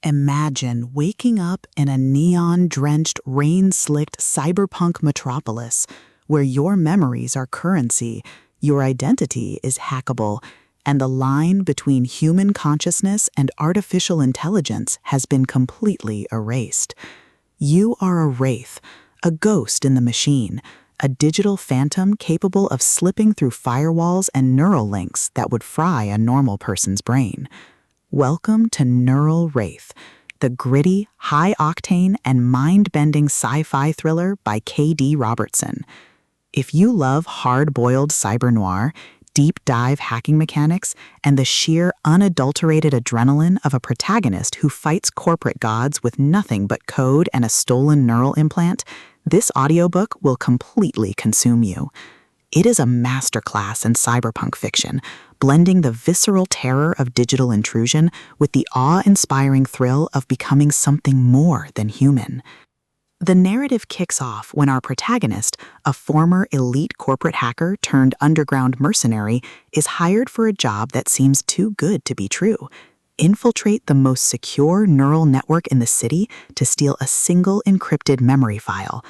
Imagine waking up in a neon-drenched, rain-slicked cyberpunk metropolis where your memories are currency, your identity is hackable, and the line between human consciousness and artificial intelligence has been completely erased. You are a wraith, a ghost in the machine, a digital phantom capable of slipping through firewalls and neural links that would fry a normal person's brain. Welcome to Neural Wraith, the gritty, high-octane, and mind-bending sci-fi thriller by K.D. Robertson. If you love hard-boiled cyber-noir, deep-dive hacking mechanics, and the sheer, unadulterated adrenaline of a protagonist who fights corporate gods with nothing but code and a stolen neural implant, this audiobook will completely consume you. It is a masterclass in cyberpunk fiction, blending the visceral terror of digital intrusion with the awe-inspiring thrill of becoming something more than human. The narrative kicks off when our protagonist, a former elite corporate hacker turned underground mercenary, is hired for a job that seems too good to be true. Infiltrate the most secure neural network in the city to steal a single encrypted memory file.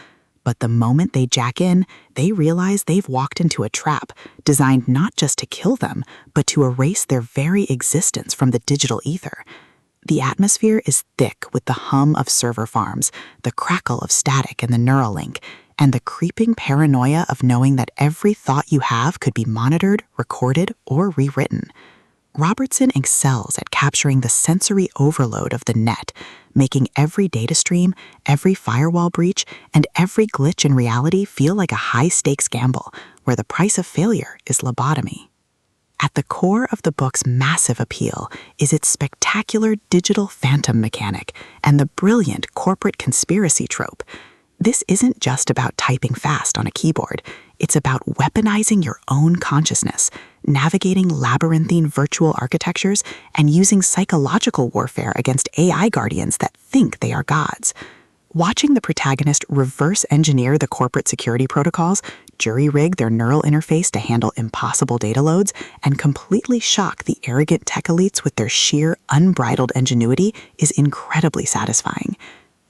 But the moment they jack in, they realize they've walked into a trap designed not just to kill them, but to erase their very existence from the digital ether. The atmosphere is thick with the hum of server farms, the crackle of static in the Neuralink, and the creeping paranoia of knowing that every thought you have could be monitored, recorded, or rewritten. Robertson excels at capturing the sensory overload of the net, making every data stream, every firewall breach, and every glitch in reality feel like a high-stakes gamble, where the price of failure is lobotomy. At the core of the book's massive appeal is its spectacular digital phantom mechanic and the brilliant corporate conspiracy trope. This isn't just about typing fast on a keyboard. It's about weaponizing your own consciousness, navigating labyrinthine virtual architectures, and using psychological warfare against AI guardians that think they are gods. Watching the protagonist reverse engineer the corporate security protocols, jury-rig their neural interface to handle impossible data loads, and completely shock the arrogant tech elites with their sheer, unbridled ingenuity is incredibly satisfying.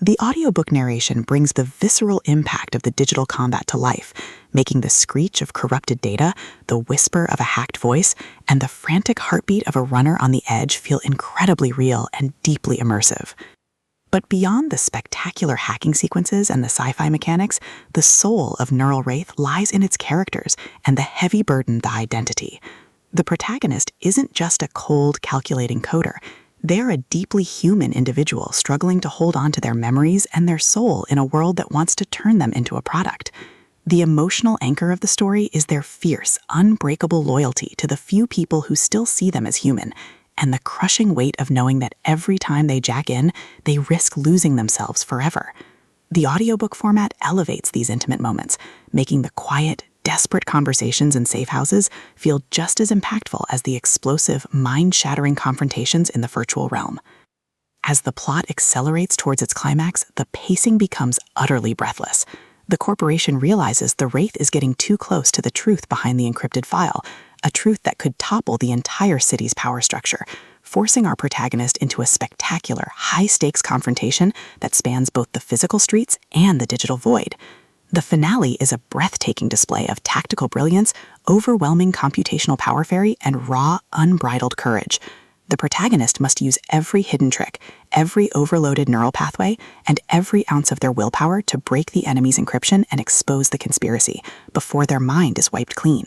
The audiobook narration brings the visceral impact of the digital combat to life, making the screech of corrupted data, the whisper of a hacked voice, and the frantic heartbeat of a runner on the edge feel incredibly real and deeply immersive. But beyond the spectacular hacking sequences and the sci-fi mechanics, the soul of Neural Wraith lies in its characters and the heavy burden, the identity. The protagonist isn't just a cold, calculating coder. They're a deeply human individual struggling to hold on to their memories and their soul in a world that wants to turn them into a product. The emotional anchor of the story is their fierce, unbreakable loyalty to the few people who still see them as human, and the crushing weight of knowing that every time they jack in, they risk losing themselves forever. The audiobook format elevates these intimate moments, making the quiet, desperate conversations in safe houses feel just as impactful as the explosive, mind-shattering confrontations in the virtual realm. As the plot accelerates towards its climax, the pacing becomes utterly breathless. The corporation realizes the Wraith is getting too close to the truth behind the encrypted file, a truth that could topple the entire city's power structure, forcing our protagonist into a spectacular, high-stakes confrontation that spans both the physical streets and the digital void. The finale is a breathtaking display of tactical brilliance, overwhelming computational power fairy, and raw, unbridled courage. The protagonist must use every hidden trick, every overloaded neural pathway, and every ounce of their willpower to break the enemy's encryption and expose the conspiracy before their mind is wiped clean.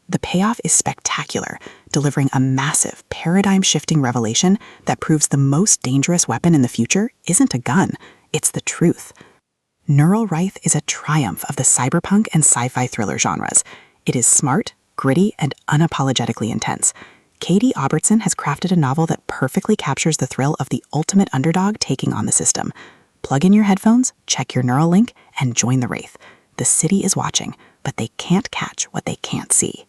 The payoff is spectacular, delivering a massive, paradigm-shifting revelation that proves the most dangerous weapon in the future isn't a gun, it's the truth. Neural Wraith is a triumph of the cyberpunk and sci-fi thriller genres. It is smart, gritty, and unapologetically intense. K.D. Robertson has crafted a novel that perfectly captures the thrill of the ultimate underdog taking on the system. Plug in your headphones, check your neural link, and join the Wraith. The city is watching, but they can't catch what they can't see.